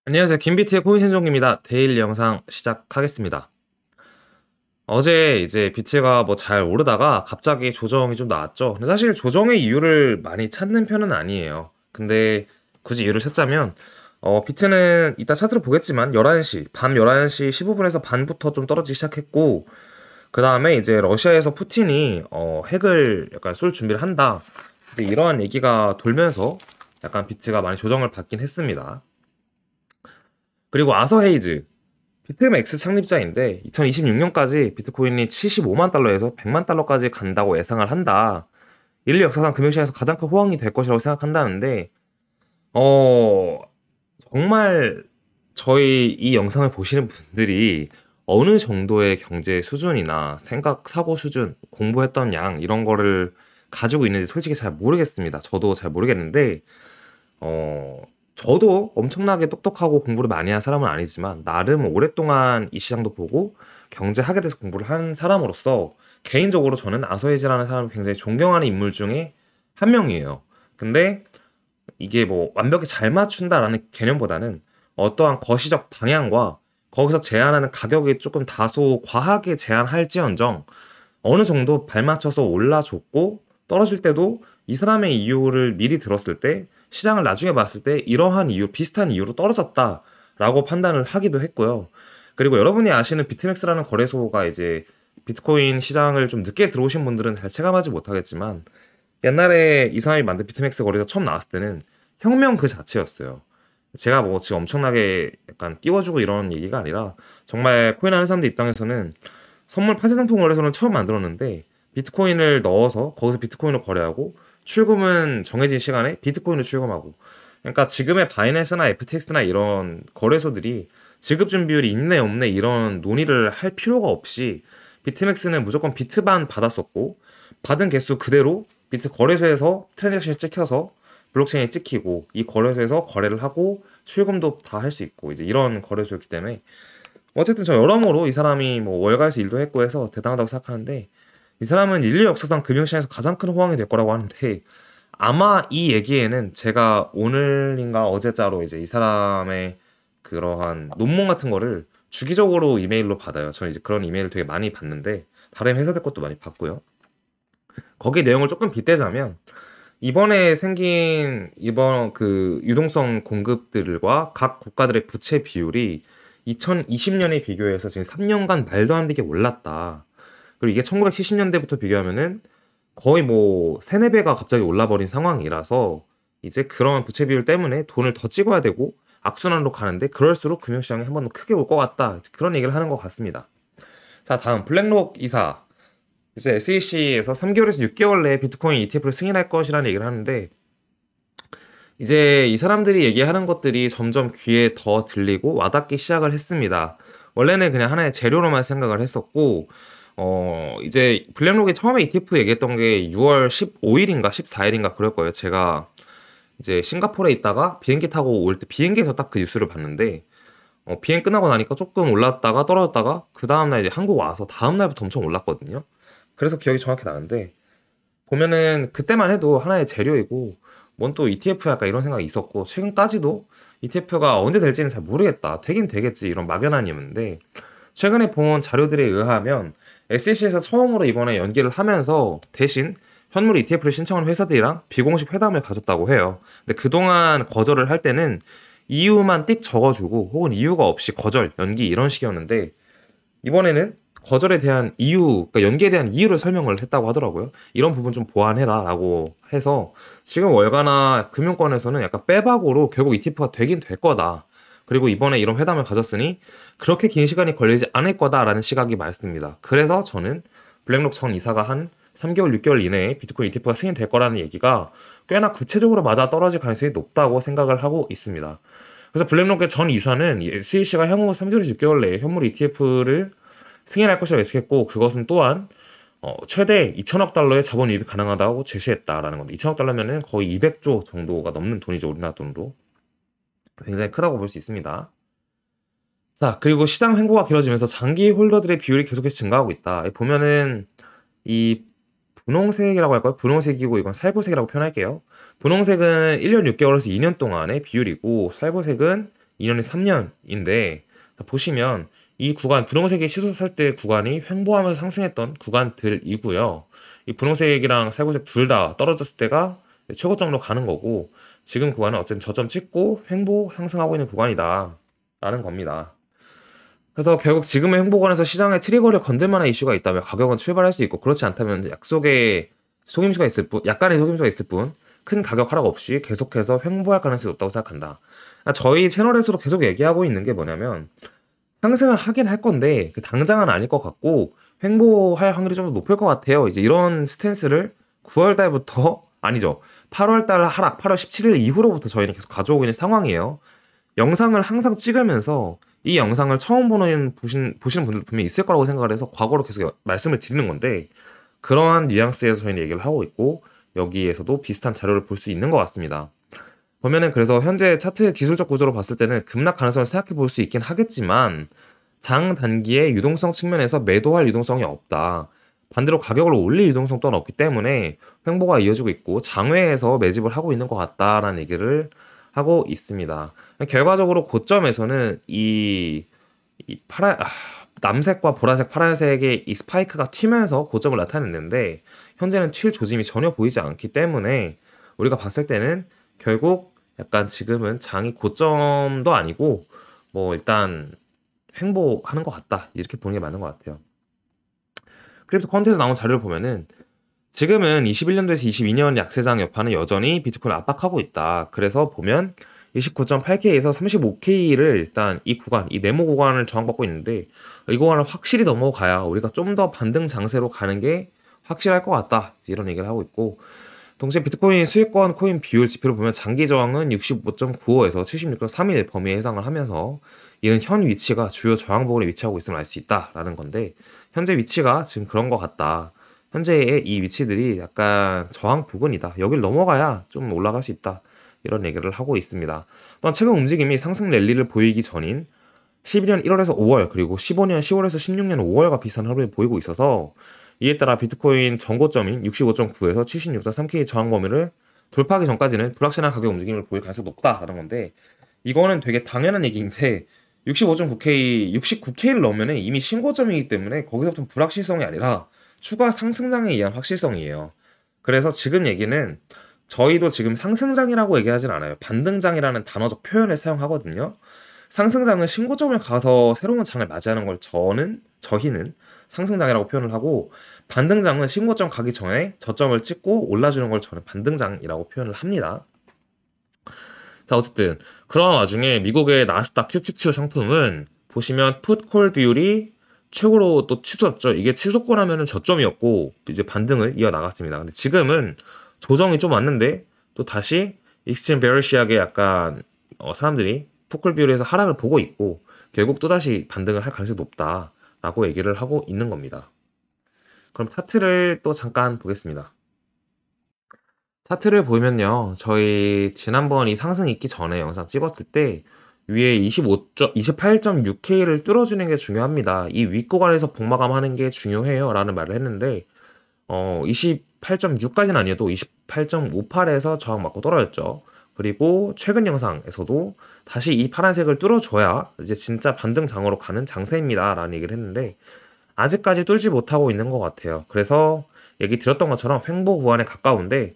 안녕하세요. 김비트의 코인신종입니다. 데일리 영상 시작하겠습니다. 어제 이제 비트가 뭐 잘 오르다가 갑자기 조정이 좀 나왔죠. 근데 사실 조정의 이유를 많이 찾는 편은 아니에요. 근데 굳이 이유를 찾자면 비트는 이따 차트로 보겠지만 11시, 밤 11시 15분에서 반부터 좀 떨어지기 시작했고 그 다음에 이제 러시아에서 푸틴이 핵을 약간 쏠 준비를 한다. 이제 이러한 얘기가 돌면서 약간 비트가 많이 조정을 받긴 했습니다. 그리고 아서 헤이즈 비트맥스 창립자인데 2026년까지 비트코인이 75만 달러에서 100만 달러까지 간다고 예상을 한다. 인류 역사상 금융시장에서 가장 큰 호황이 될 것이라고 생각한다는데 어 정말 저희 이 영상을 보시는 분들이 어느 정도의 경제 수준이나 생각 사고 수준, 공부했던 양 이런 거를 가지고 있는지 솔직히 잘 모르겠습니다. 저도 잘 모르겠는데 어, 저도 엄청나게 똑똑하고 공부를 많이 한 사람은 아니지만 나름 오랫동안 이 시장도 보고 경제학에 대해서 공부를 한 사람으로서 개인적으로 저는 아서헤이즈라는 사람을 굉장히 존경하는 인물 중에 한 명이에요. 근데 이게 뭐 완벽히 잘 맞춘다라는 개념보다는 어떠한 거시적 방향과 거기서 제한하는 가격이 조금 다소 과하게 제한할지언정 어느 정도 발맞춰서 올라줬고 떨어질 때도 이 사람의 이유를 미리 들었을 때 시장을 나중에 봤을 때 이러한 이유, 비슷한 이유로 떨어졌다라고 판단을 하기도 했고요. 그리고 여러분이 아시는 비트맥스라는 거래소가 이제 비트코인 시장을 좀 늦게 들어오신 분들은 잘 체감하지 못하겠지만 옛날에 이 사람이 만든 비트맥스 거래소 처음 나왔을 때는 혁명 그 자체였어요. 제가 뭐 지금 엄청나게 약간 띄워주고 이런 얘기가 아니라 정말 코인 하는 사람들 입장에서는 선물 파생 상품 거래소는 처음 만들었는데 비트코인을 넣어서 거기서 비트코인을 거래하고 출금은 정해진 시간에 비트코인을 출금하고 그러니까 지금의 바이낸스나 FTX나 이런 거래소들이 지급 준비율이 있네 없네 이런 논의를 할 필요가 없이 비트맥스는 무조건 비트만 받았었고 받은 개수 그대로 비트 거래소에서 트랜잭션이 찍혀서 블록체인에 찍히고 이 거래소에서 거래를 하고 출금도 다 할 수 있고 이제 이런 거래소였기 때문에 어쨌든 저 여러모로 이 사람이 뭐 월가에서 일도 했고 해서 대단하다고 생각하는데 이 사람은 인류 역사상 금융시장에서 가장 큰 호황이 될 거라고 하는데 아마 이 얘기에는 제가 오늘인가 어제자로 이제 이 사람의 그러한 논문 같은 거를 주기적으로 이메일로 받아요. 저는 이제 그런 이메일을 되게 많이 받는데 다른 회사들 것도 많이 받고요. 거기 내용을 조금 빗대자면 이번에 생긴 이번 그 유동성 공급들과 각 국가들의 부채 비율이 2020년에 비교해서 지금 3년간 말도 안 되게 올랐다. 그리고 이게 1970년대부터 비교하면은 거의 뭐 3, 4배가 갑자기 올라버린 상황이라서 이제 그런 부채 비율 때문에 돈을 더 찍어야 되고 악순환으로 가는데 그럴수록 금융시장이 한 번 더 크게 올 것 같다. 그런 얘기를 하는 것 같습니다. 자, 다음 블랙록 이사. 이제 SEC에서 3개월에서 6개월 내에 비트코인 ETF를 승인할 것이라는 얘기를 하는데 이제 이 사람들이 얘기하는 것들이 점점 귀에 더 들리고 와닿기 시작을 했습니다. 원래는 그냥 하나의 재료로만 생각을 했었고 이제 블랙록이 처음에 ETF 얘기했던 게 6월 15일인가 14일인가 그럴 거예요. 제가 이제 싱가포르에 있다가 비행기 타고 올 때 비행기에서 딱 그 뉴스를 봤는데 비행 끝나고 나니까 조금 올랐다가 떨어졌다가 그 다음날 이제 한국 와서 다음날부터 엄청 올랐거든요. 그래서 기억이 정확히 나는데 보면은 그때만 해도 하나의 재료이고 뭔 또 ETF 약간 이런 생각이 있었고 최근까지도 ETF가 언제 될지는 잘 모르겠다. 되긴 되겠지 이런 막연함이었는데 최근에 본 자료들에 의하면 SEC에서 처음으로 이번에 연기를 하면서 대신 현물 ETF를 신청한 회사들이랑 비공식 회담을 가졌다고 해요. 근데 그동안 거절을 할 때는 이유만 띡 적어주고 혹은 이유가 없이 거절, 연기 이런 식이었는데 이번에는 거절에 대한 이유, 그러니까 연기에 대한 이유를 설명을 했다고 하더라고요. 이런 부분 좀 보완해라 라고 해서 지금 월가나 금융권에서는 약간 빼박으로 결국 ETF가 되긴 될 거다. 그리고 이번에 이런 회담을 가졌으니 그렇게 긴 시간이 걸리지 않을 거다라는 시각이 많습니다. 그래서 저는 블랙록 전 이사가 한 3개월, 6개월 이내에 비트코인 ETF가 승인될 거라는 얘기가 꽤나 구체적으로 맞아 떨어질 가능성이 높다고 생각을 하고 있습니다. 그래서 블랙록의 전 이사는 SEC가 향후 3개월에서 6개월 내에 현물 ETF를 승인할 것이라고 예측했고 그것은 또한 최대 2천억 달러의 자본 유입이 가능하다고 제시했다라는 건데 2천억 달러면은 거의 200조 정도가 넘는 돈이죠. 우리나라 돈으로. 굉장히 크다고 볼 수 있습니다. 자, 그리고 시장 횡보가 길어지면서 장기 홀더들의 비율이 계속해서 증가하고 있다. 보면은 이 분홍색이라고 할까요? 분홍색이고 이건 살구색이라고 표현할게요. 분홍색은 1년 6개월에서 2년 동안의 비율이고 살구색은 2년이 3년인데 보시면 이 구간 분홍색이 시소 살 때 구간이 횡보하면서 상승했던 구간들이고요. 이 분홍색이랑 살구색 둘 다 떨어졌을 때가 최고점으로 가는 거고 지금 구간은 어쨌든 저점 찍고 횡보 상승하고 있는 구간이다 라는 겁니다. 그래서 결국 지금의 횡보권에서 시장의 트리거를 건들 만한 이슈가 있다면 가격은 출발할 수 있고 그렇지 않다면 약속의 속임수가 있을 뿐, 약간의 속임수가 있을 뿐 큰 가격 하락 없이 계속해서 횡보할 가능성이 높다고 생각한다. 저희 채널에서도 계속 얘기하고 있는 게 뭐냐면 상승을 하긴 할 건데 당장은 아닐 것 같고 횡보할 확률이 좀 더 높을 것 같아요. 이제 이런 스탠스를 9월 달부터 아니죠. 8월 달 하락, 8월 17일 이후로부터 저희는 계속 가져오고 있는 상황이에요. 영상을 항상 찍으면서 이 영상을 처음 보시는 분들 분명히 있을 거라고 생각을 해서 과거로 계속 말씀을 드리는 건데 그러한 뉘앙스에서 저희는 얘기를 하고 있고 여기에서도 비슷한 자료를 볼 수 있는 것 같습니다. 보면은 그래서 현재 차트 기술적 구조로 봤을 때는 급락 가능성을 생각해 볼 수 있긴 하겠지만 장 단기의 유동성 측면에서 매도할 유동성이 없다. 반대로 가격을 올릴 유동성 또한 없기 때문에 횡보가 이어지고 있고 장외에서 매집을 하고 있는 것 같다라는 얘기를 하고 있습니다. 결과적으로 고점에서는 이 남색과 보라색, 파란색의 이 스파이크가 튀면서 고점을 나타냈는데 현재는 튈 조짐이 전혀 보이지 않기 때문에 우리가 봤을 때는 결국 약간 지금은 장이 고점도 아니고 뭐 일단 횡보하는 것 같다 이렇게 보는 게 맞는 것 같아요. 크립토 컨텐츠 나온 자료를 보면은 지금은 21년도에서 22년 약세장 여파는 여전히 비트코인을 압박하고 있다. 그래서 보면 29.8K에서 35K를 일단 이 구간, 이 네모 구간을 저항받고 있는데 이 구간을 확실히 넘어가야 우리가 좀 더 반등 장세로 가는 게 확실할 것 같다. 이런 얘기를 하고 있고 동시에 비트코인 수익권 코인 비율 지표를 보면 장기 저항은 65.95에서 76.31 범위에 해당을 하면서 이는 현 위치가 주요 저항 부근에 위치하고 있음을 알 수 있다라는 건데 현재 위치가 지금 그런 것 같다. 현재의 이 위치들이 약간 저항 부근이다. 여길 넘어가야 좀 올라갈 수 있다. 이런 얘기를 하고 있습니다. 또한 최근 움직임이 상승 랠리를 보이기 전인 12년 1월에서 5월 그리고 15년 10월에서 16년 5월과 비슷한 흐름을 보이고 있어서 이에 따라 비트코인 전고점인 65.9에서 76.3K 저항 범위를 돌파하기 전까지는 불확실한 가격 움직임을 보일 가능성이 높다라는 건데 이거는 되게 당연한 얘기인데 65.9K, 69K를 넘으면 이미 신고점이기 때문에 거기서부터 불확실성이 아니라 추가 상승장에 의한 확실성이에요. 그래서 지금 얘기는 저희도 지금 상승장이라고 얘기하진 않아요. 반등장이라는 단어적 표현을 사용하거든요. 상승장은 신고점을 가서 새로운 장을 맞이하는 걸 저희는 상승장이라고 표현을 하고 반등장은 신고점 가기 전에 저점을 찍고 올라주는 걸 저는 반등장이라고 표현을 합니다. 자, 어쨌든 그런 와중에 미국의 나스닥 QQQ 상품은 보시면 풋콜 비율이 최고로 또 치솟았죠. 이게 치솟고 나면은 저점이었고 이제 반등을 이어나갔습니다. 근데 지금은 조정이 좀 왔는데 또 다시 익스트림 베어리시하게 약간 사람들이 풋콜 비율에서 하락을 보고 있고 결국 또다시 반등을 할 가능성이 높다라고 얘기를 하고 있는 겁니다. 그럼 차트를 또 잠깐 보겠습니다. 차트를 보면요. 저희 지난번 이 상승 있기 전에 영상 찍었을 때 위에 28.6K를 뚫어주는 게 중요합니다. 이 윗구간에서 복마감하는 게 중요해요. 라는 말을 했는데 28.6까지는 아니어도 28.58에서 저항 맞고 떨어졌죠. 그리고 최근 영상에서도 다시 이 파란색을 뚫어줘야 이제 진짜 반등장으로 가는 장세입니다. 라는 얘기를 했는데 아직까지 뚫지 못하고 있는 것 같아요. 그래서 얘기 드렸던 것처럼 횡보 구간에 가까운데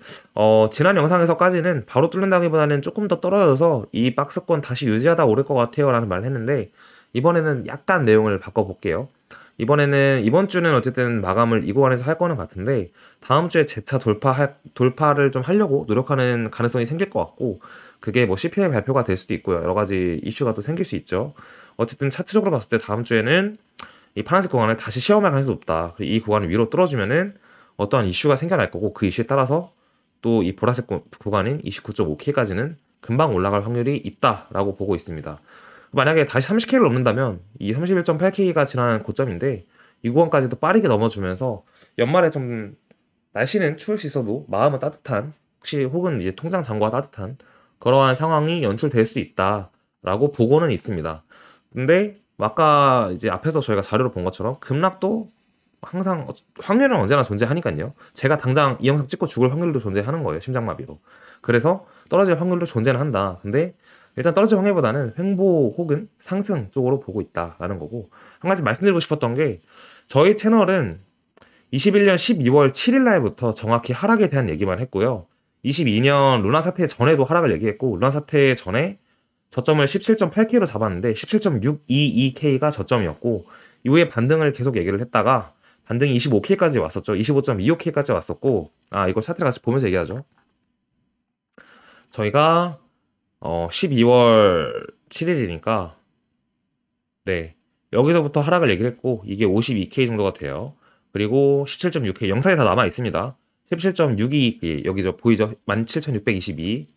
지난 영상에서까지는 바로 뚫는다기보다는 조금 더 떨어져서 이 박스권 다시 유지하다 오를 것 같아요 라는 말을 했는데 이번에는 약간 내용을 바꿔볼게요. 이번 주는 어쨌든 마감을 이 구간에서 할 거는 같은데 다음 주에 재차 돌파를 좀 하려고 노력하는 가능성이 생길 것 같고 그게 뭐 CPI 발표가 될 수도 있고요. 여러 가지 이슈가 또 생길 수 있죠. 어쨌든 차트적으로 봤을 때 다음 주에는 이 파란색 구간을 다시 시험할 가능성이 높다. 이 구간을 위로 뚫어주면은 어떠한 이슈가 생겨날 거고 그 이슈에 따라서 또 이 보라색 구간인 29.5K까지는 금방 올라갈 확률이 있다라고 보고 있습니다. 만약에 다시 30K를 넘는다면 이 31.8K가 지난 고점인데 이 구간까지도 빠르게 넘어주면서 연말에 좀 날씨는 추울 수 있어도 마음은 따뜻한 혹은 이제 통장 잔고가 따뜻한 그러한 상황이 연출될 수 있다라고 보고는 있습니다. 근데 아까 이제 앞에서 저희가 자료를 본 것처럼 급락도 항상 확률은 언제나 존재하니까요. 제가 당장 이 영상 찍고 죽을 확률도 존재하는 거예요. 심장마비로. 그래서 떨어질 확률도 존재는 한다. 근데 일단 떨어질 확률보다는 횡보 혹은 상승 쪽으로 보고 있다라는 거고, 한 가지 말씀드리고 싶었던 게 저희 채널은 21년 12월 7일 날부터 정확히 하락에 대한 얘기만 했고요. 22년 루나 사태 전에도 하락을 얘기했고, 루나 사태 전에 저점을 17.8K로 잡았는데 17.622K가 저점이었고, 이후에 반등을 계속 얘기를 했다가 반등이 25K까지 왔었죠. 25.25K까지 왔었고, 이거 차트를 같이 보면서 얘기하죠. 저희가 12월 7일이니까 네, 여기서부터 하락을 얘기를 했고, 이게 52K 정도가 돼요. 그리고 17.6K 영상에 다 남아 있습니다. 17.62 여기 보이죠? 17,622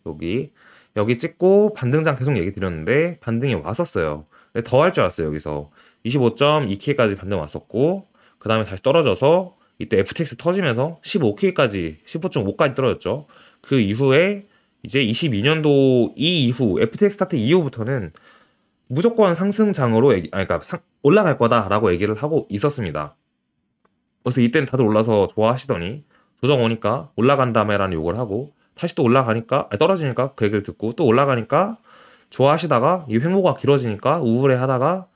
여기 찍고 반등장 계속 얘기 드렸는데 반등이 왔었어요. 더 할 줄 알았어요. 여기서 25.2K까지 반등 왔었고, 그 다음에 다시 떨어져서 이때 FTX 터지면서 15K까지 15.5까지 떨어졌죠. 그 이후에 이제 22년도 이후 FTX 스타트 이후부터는 무조건 상승장으로 그러니까 올라갈 거다라고 얘기를 하고 있었습니다. 그래서 이때는 다들 올라서 좋아하시더니 조정 오니까 올라간다며라는 욕을 하고, 다시 또 올라가니까 떨어지니까 그 얘기를 듣고 또 올라가니까 좋아하시다가 이 횡보가 길어지니까 우울해 하다가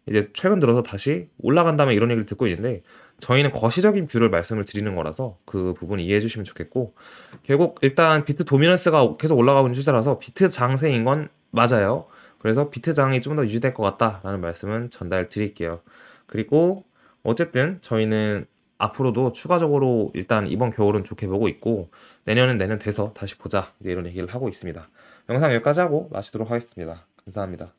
이제 최근 들어서 다시 올라간다며 이런 얘기를 듣고 있는데, 저희는 거시적인 뷰를 말씀을 드리는 거라서 그 부분 이해해 주시면 좋겠고, 결국 일단 비트 도미넌스가 계속 올라가고 있는 추세라서 비트 장세인 건 맞아요. 그래서 비트 장이 좀 더 유지될 것 같다라는 말씀은 전달 드릴게요. 그리고 어쨌든 저희는 앞으로도 추가적으로 일단 이번 겨울은 좋게 보고 있고, 내년은 내년 돼서 다시 보자 이제 이런 얘기를 하고 있습니다. 영상 여기까지 하고 마치도록 하겠습니다. 감사합니다.